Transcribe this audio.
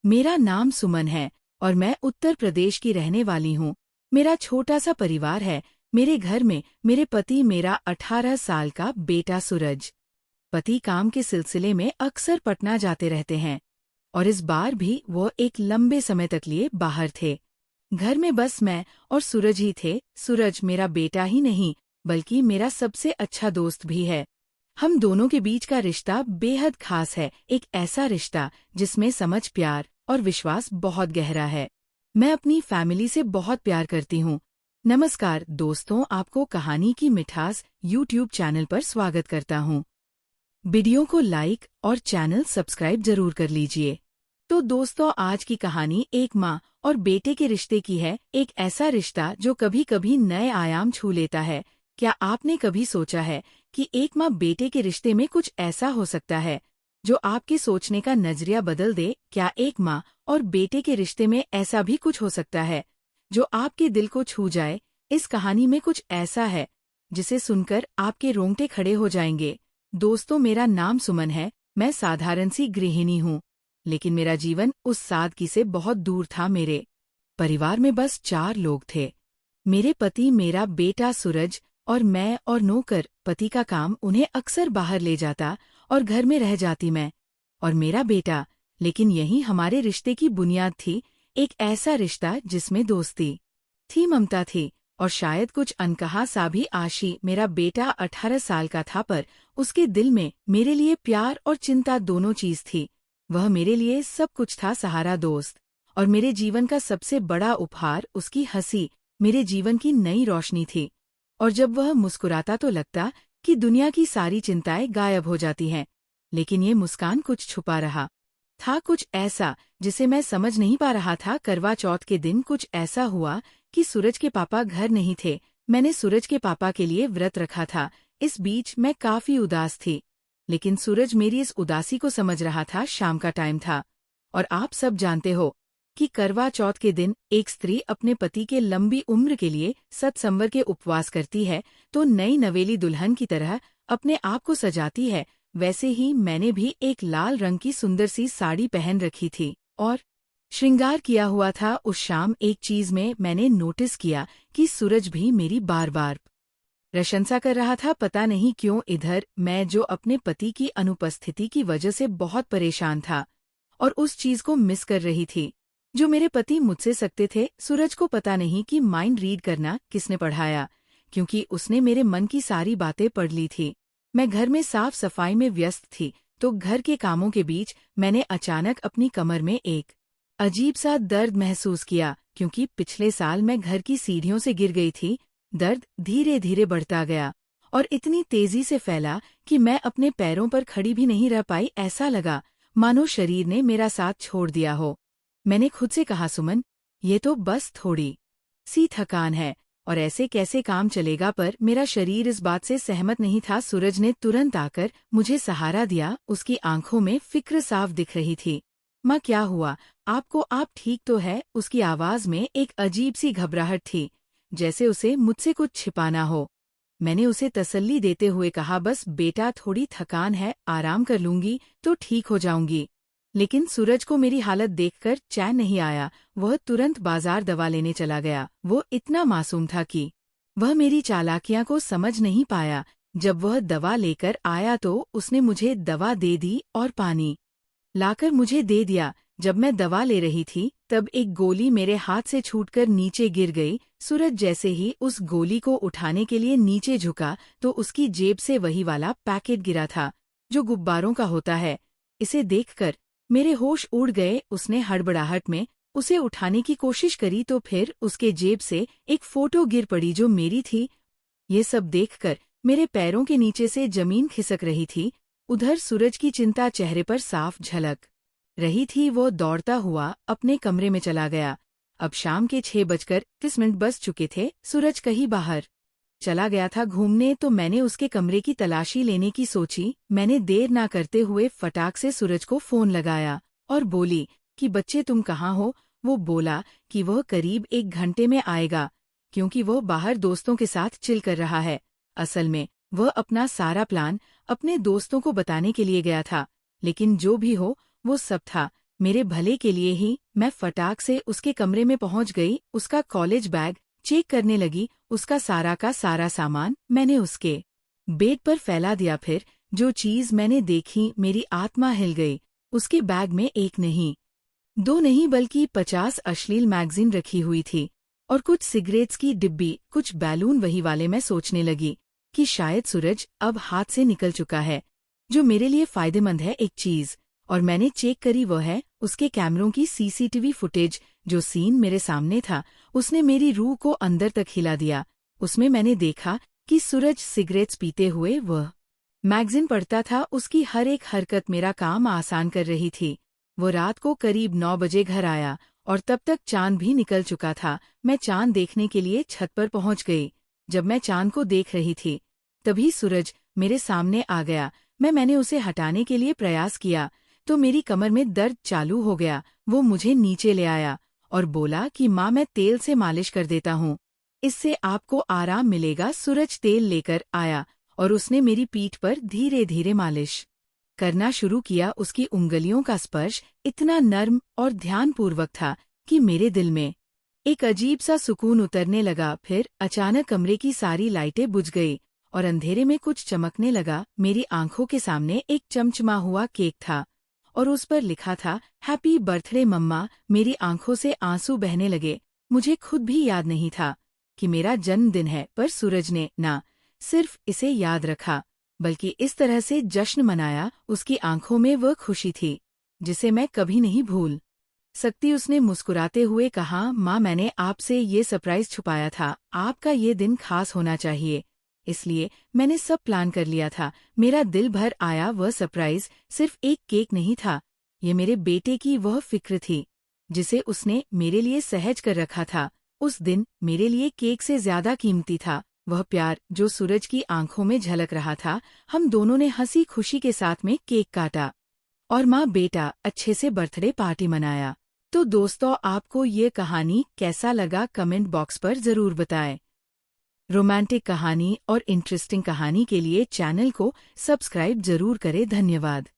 मेरा नाम सुमन है और मैं उत्तर प्रदेश की रहने वाली हूँ। मेरा छोटा सा परिवार है। मेरे घर में मेरे पति, मेरा 18 साल का बेटा सूरज। पति काम के सिलसिले में अक्सर पटना जाते रहते हैं और इस बार भी वो एक लंबे समय तक लिए बाहर थे। घर में बस मैं और सूरज ही थे। सूरज मेरा बेटा ही नहीं बल्कि मेरा सबसे अच्छा दोस्त भी है। हम दोनों के बीच का रिश्ता बेहद खास है, एक ऐसा रिश्ता जिसमें समझ, प्यार और विश्वास बहुत गहरा है। मैं अपनी फैमिली से बहुत प्यार करती हूँ। नमस्कार दोस्तों, आपको कहानी की मिठास यूट्यूब चैनल पर स्वागत करता हूँ। वीडियो को लाइक और चैनल सब्सक्राइब जरूर कर लीजिए। तो दोस्तों, आज की कहानी एक माँ और बेटे के रिश्ते की है। एक ऐसा रिश्ता जो कभी कभी नए आयाम छू लेता है। क्या आपने कभी सोचा है कि एक माँ बेटे के रिश्ते में कुछ ऐसा हो सकता है जो आपके सोचने का नजरिया बदल दे? क्या एक माँ और बेटे के रिश्ते में ऐसा भी कुछ हो सकता है जो आपके दिल को छू जाए? इस कहानी में कुछ ऐसा है जिसे सुनकर आपके रोंगटे खड़े हो जाएंगे। दोस्तों, मेरा नाम सुमन है। मैं साधारण सी गृहिणी हूँ, लेकिन मेरा जीवन उस सादगी से बहुत दूर था। मेरे परिवार में बस 4 लोग थे। मेरे पति, मेरा बेटा सूरज और मैं और नौकर। पति का काम उन्हें अक्सर बाहर ले जाता और घर में रह जाती मैं और मेरा बेटा। लेकिन यही हमारे रिश्ते की बुनियाद थी, एक ऐसा रिश्ता जिसमें दोस्ती थी, ममता थी और शायद कुछ अनकहा सा भी। आशी, मेरा बेटा 18 साल का था, पर उसके दिल में मेरे लिए प्यार और चिंता दोनों चीज थी। वह मेरे लिए सब कुछ था, सहारा, दोस्त और मेरे जीवन का सबसे बड़ा उपहार। उसकी हंसी मेरे जीवन की नई रोशनी थी और जब वह मुस्कुराता तो लगता कि दुनिया की सारी चिंताएं गायब हो जाती हैं। लेकिन ये मुस्कान कुछ छुपा रहा था, कुछ ऐसा जिसे मैं समझ नहीं पा रहा था। करवा चौथ के दिन कुछ ऐसा हुआ कि सूरज के पापा घर नहीं थे। मैंने सूरज के पापा के लिए व्रत रखा था। इस बीच मैं काफी उदास थी, लेकिन सूरज मेरी इस उदासी को समझ रहा था। शाम का टाइम था और आप सब जानते हो कि करवा चौथ के दिन एक स्त्री अपने पति के लंबी उम्र के लिए सतसंवर के उपवास करती है तो नई नवेली दुल्हन की तरह अपने आप को सजाती है। वैसे ही मैंने भी एक लाल रंग की सुंदर सी साड़ी पहन रखी थी और श्रृंगार किया हुआ था। उस शाम एक चीज में मैंने नोटिस किया कि सूरज भी मेरी बार बार प्रशंसा कर रहा था। पता नहीं क्यों, इधर मैं जो अपने पति की अनुपस्थिति की वजह से बहुत परेशान था और उस चीज को मिस कर रही थी जो मेरे पति मुझसे सकते थे। सूरज को पता नहीं कि माइंड रीड करना किसने पढ़ाया, क्योंकि उसने मेरे मन की सारी बातें पढ़ ली थी। मैं घर में साफ सफाई में व्यस्त थी तो घर के कामों के बीच मैंने अचानक अपनी कमर में एक अजीब सा दर्द महसूस किया, क्योंकि पिछले साल मैं घर की सीढ़ियों से गिर गई थी। दर्द धीरे धीरे बढ़ता गया और इतनी तेजी से फैला कि मैं अपने पैरों पर खड़ी भी नहीं रह पाई। ऐसा लगा मानो शरीर ने मेरा साथ छोड़ दिया हो। मैंने खुद से कहा, सुमन, ये तो बस थोड़ी सी थकान है और ऐसे कैसे काम चलेगा? पर मेरा शरीर इस बात से सहमत नहीं था। सूरज ने तुरंत आकर मुझे सहारा दिया। उसकी आंखों में फिक्र साफ दिख रही थी। माँ, क्या हुआ आपको? आप ठीक तो है? उसकी आवाज में एक अजीब सी घबराहट थी, जैसे उसे मुझसे कुछ छिपाना हो। मैंने उसे तसल्ली देते हुए कहा, बस बेटा, थोड़ी थकान है, आराम कर लूंगी तो ठीक हो जाऊंगी। लेकिन सूरज को मेरी हालत देखकर चैन नहीं आया। वह तुरंत बाजार दवा लेने चला गया। वो इतना मासूम था कि वह मेरी चालाकियां को समझ नहीं पाया। जब वह दवा लेकर आया तो उसने मुझे दवा दे दी और पानी लाकर मुझे दे दिया। जब मैं दवा ले रही थी तब एक गोली मेरे हाथ से छूटकर नीचे गिर गई। सूरज जैसे ही उस गोली को उठाने के लिए नीचे झुका तो उसकी जेब से वही वाला पैकेट गिरा था जो गुब्बारों का होता है। इसे देखकर मेरे होश उड़ गए। उसने हड़बड़ाहट में उसे उठाने की कोशिश करी तो फिर उसके जेब से एक फोटो गिर पड़ी जो मेरी थी। ये सब देखकर मेरे पैरों के नीचे से जमीन खिसक रही थी। उधर सूरज की चिंता चेहरे पर साफ झलक रही थी। वो दौड़ता हुआ अपने कमरे में चला गया। अब शाम के 6:30 बज चुके थे। सूरज कहीं बाहर चला गया था घूमने, तो मैंने उसके कमरे की तलाशी लेने की सोची। मैंने देर ना करते हुए फटाक से सूरज को फोन लगाया और बोली कि बच्चे, तुम कहाँ हो? वो बोला कि वह करीब 1 घंटे में आएगा, क्योंकि वह बाहर दोस्तों के साथ चिल कर रहा है। असल में वह अपना सारा प्लान अपने दोस्तों को बताने के लिए गया था, लेकिन जो भी हो वो सब था मेरे भले के लिए ही मैं फटाक से उसके कमरे में पहुंच गई, उसका कॉलेज बैग चेक करने लगी। उसका सारा का सारा सामान मैंने उसके बेड पर फैला दिया। फिर जो चीज मैंने देखी, मेरी आत्मा हिल गई। उसके बैग में एक नहीं, दो नहीं, बल्कि 50 अश्लील मैगजीन रखी हुई थी और कुछ सिगरेट्स की डिब्बी, कुछ बैलून। वही वाले मैं सोचने लगी कि शायद सूरज अब हाथ से निकल चुका है। जो मेरे लिए फायदेमंद है एक चीज, और मैंने चेक करी, वो है उसके कैमरों की सीसीटीवी फुटेज। जो सीन मेरे सामने था, उसने मेरी रूह को अंदर तक हिला दिया। उसमें मैंने देखा कि सूरज सिगरेट्स पीते हुए वह मैगजीन पढ़ता था। उसकी हर एक हरकत मेरा काम आसान कर रही थी। वो रात को करीब 9 बजे घर आया और तब तक चांद भी निकल चुका था। मैं चांद देखने के लिए छत पर पहुंच गई। जब मैं चांद को देख रही थी, तभी सूरज मेरे सामने आ गया। मैंने उसे हटाने के लिए प्रयास किया तो मेरी कमर में दर्द चालू हो गया। वो मुझे नीचे ले आया और बोला कि माँ, मैं तेल से मालिश कर देता हूँ, इससे आपको आराम मिलेगा। सूरज तेल लेकर आया और उसने मेरी पीठ पर धीरे धीरे मालिश करना शुरू किया। उसकी उंगलियों का स्पर्श इतना नर्म और ध्यानपूर्वक था कि मेरे दिल में एक अजीब सा सुकून उतरने लगा। फिर अचानक कमरे की सारी लाइटें बुझ गई और अंधेरे में कुछ चमकने लगा। मेरी आंखों के सामने एक चमचमा हुआ केक था और उस पर लिखा था, हैप्पी बर्थडे मम्मा। मेरी आंखों से आंसू बहने लगे। मुझे खुद भी याद नहीं था कि मेरा जन्मदिन है, पर सूरज ने ना सिर्फ इसे याद रखा, बल्कि इस तरह से जश्न मनाया। उसकी आंखों में वह खुशी थी जिसे मैं कभी नहीं भूल सकती। उसने मुस्कुराते हुए कहा, माँ, मैंने आपसे ये सरप्राइज छुपाया था। आपका ये दिन खास होना चाहिए, इसलिए मैंने सब प्लान कर लिया था। मेरा दिल भर आया। वह सरप्राइज सिर्फ एक केक नहीं था, ये मेरे बेटे की वह फिक्र थी जिसे उसने मेरे लिए सहज कर रखा था। उस दिन मेरे लिए केक से ज्यादा कीमती था वह प्यार जो सूरज की आंखों में झलक रहा था। हम दोनों ने हंसी खुशी के साथ में केक काटा और माँ बेटा अच्छे से बर्थडे पार्टी मनाया। तो दोस्तों, आपको ये कहानी कैसा लगा कमेंट बॉक्स पर जरूर बताएं। रोमांटिक कहानी और इंटरेस्टिंग कहानी के लिए चैनल को सब्सक्राइब जरूर करें। धन्यवाद।